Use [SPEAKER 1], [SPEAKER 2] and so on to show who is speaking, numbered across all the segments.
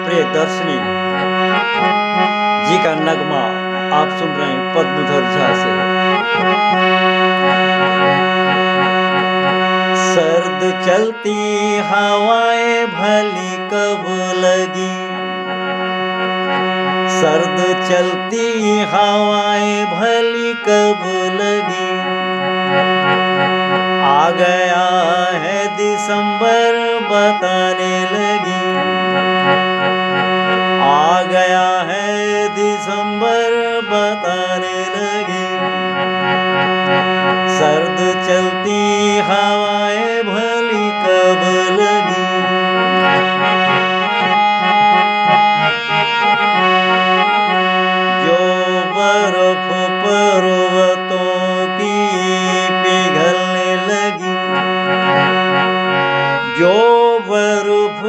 [SPEAKER 1] प्रियदर्शनी जी का नगमा आप सुन रहे हैं पद्मधर झा से। सर्द चलती हवाएं भली कब लगी, सर्द चलती हवाएं भली कब लगी, आ गया है दिसंबर बताने लगी, आ गया है दिसंबर बताने लगी। सर्द चलती हवाएं भली कब लगी। जो बर्फ पर्वतों की पिघलने लगी, जो बर्फ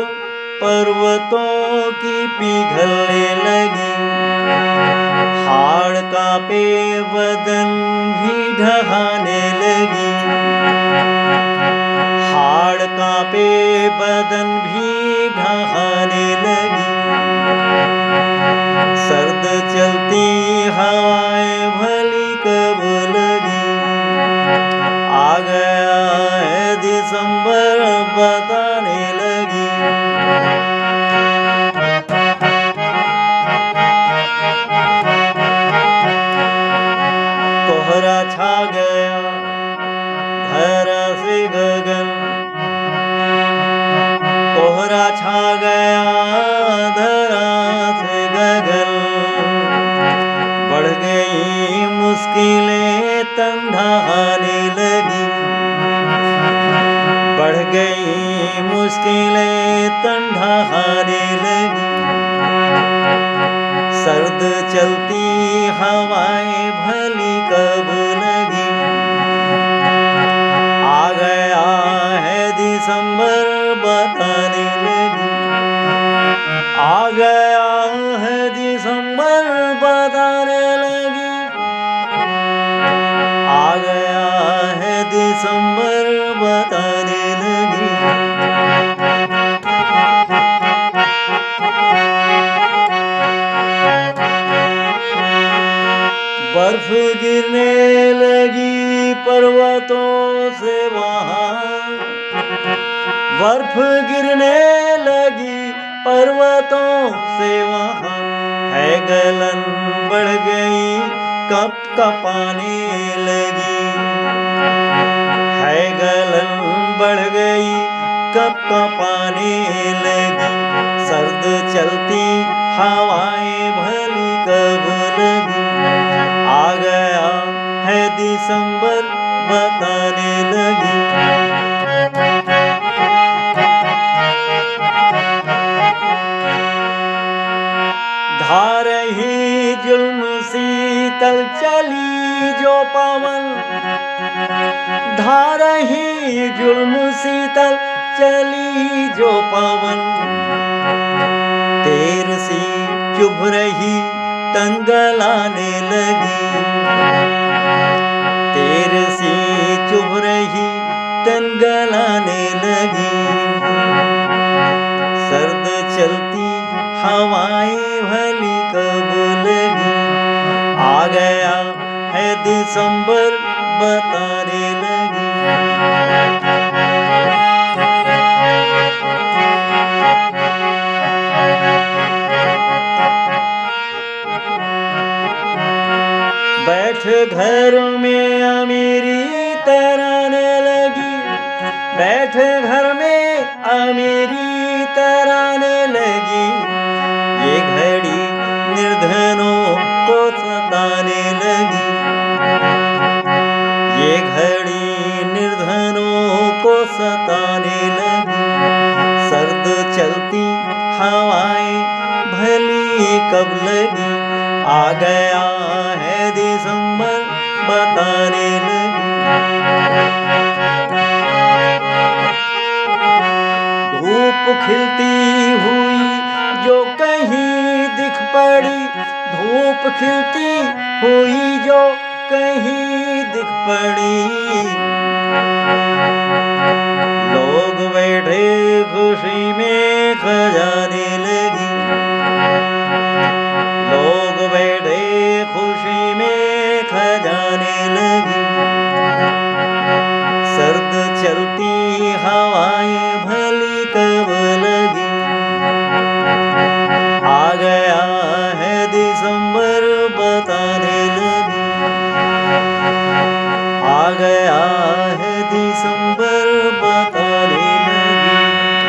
[SPEAKER 1] पर्वतों की पिघलने लगी, हाड़ कांपे बदन भी ढहाने लगी, हाड़ कांपे बदन भी ढहाने लगी। सर्द चलती हवाएं भली कब लगी, आ गया है दिसंबर बताने लगी। कोहरा छा गया धरा से गगन, कोहरा छा गया धरा से गगन, बढ़ गई मुश्किलें तन ढहाने लगी, बढ़ गई मुश्किलें तन ढहाने लगी। सर्द चलती हवाएं भली कब लगी, आ गया है दिसंबर बताने लगी, आ गया है दिसंबर बताने लगी, आ गया है दिसंबर बताने लगी। बर्फ गिरने लगी पर्वतों से वहाँ, बर्फ गिरने लगी पर्वतों से वहाँ, है गलन बढ़ गई कप कपाने लगी, है गलन बढ़ गई कप कपाने लगी। सर्द चलती हवाएं भली कब लगी, आ गया है दिसंबर बताने लगी। धा रही जुल्म शीतल चली जो पवन, धा रही जुल्म शीतल चली जो पवन, तेर सी चुभ रही तन गलाने लगी, तेर सी चुभ रही तन गलाने लगी। सर्द चलती हवाएं भली कब लगी, आ गया है दिसंबर बताने लगी। बैठ घर में अमीरी तराने लगी, बैठ घर में अमीरी तराने लगी, ये घड़ी निर्धनों को सताने लगी, ये घड़ी निर्धनों को सताने लगी। सर्द चलती हवाएं भली कब लगी, आ गया है दिसंबर बताने लगी। धूप खिलती हुई जो कहीं दिख पड़ी, धूप खिलती हुई जो कहीं दिख पड़ी,